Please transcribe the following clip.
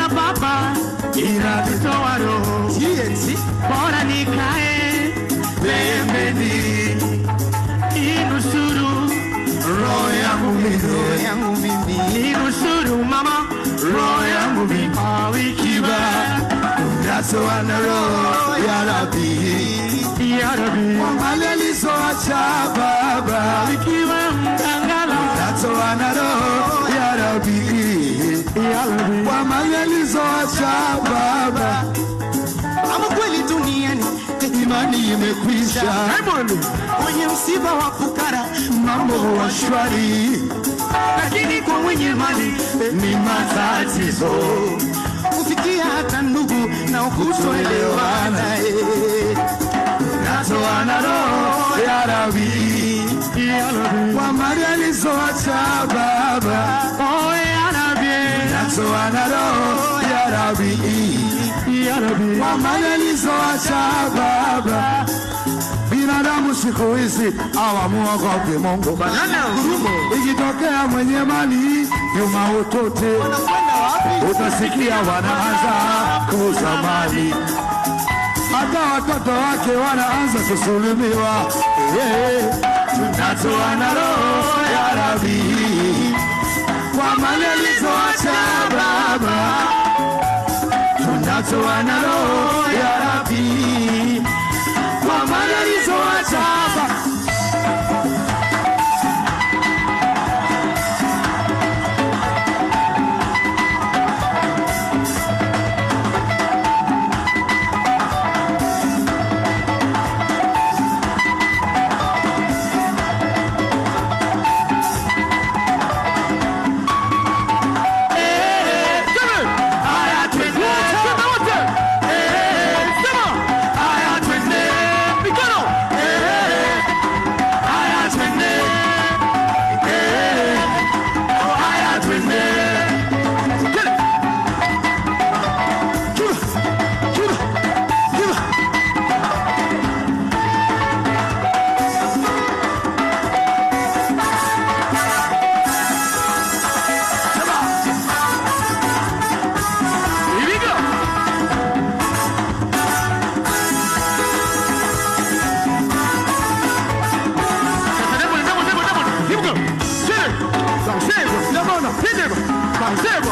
ya baba inanitoa roho. Bora nikae pembeni inusuru roho yangu mimi. Inusuru mama roho yangu mimi. Awikiba unatoa roho ya Rabbi kwa malelizo acha baba. Awikiba mtangala unatoa roho ya Rabbi kwa malelizo acha baba. Ama kweli duniani imani imekwisha, kwenye msiba wa fukara mambo wa shwari, lakini kwa mwenye mali ni matatizo, kufikia hata ndugu na kutoelewana. Natoa roho ya Rabbi kwa mali alizoacha baba. Oh ya Rabbi, natoa roho ya Rabbi kwa mali alizoacha baba. Binadamu siku hizi hawamuogopi Mungu. Ikitokea mwenye mali yuma utote, utasikia wanaanza kuuza mali, hata watoto wake wanaanza kusulumiwa. Tunatoa roho ya Rabbi kwa mali alizoacha baba. Tunatoa roho ya Rabbi kwa mali alizoacha baba. Seba,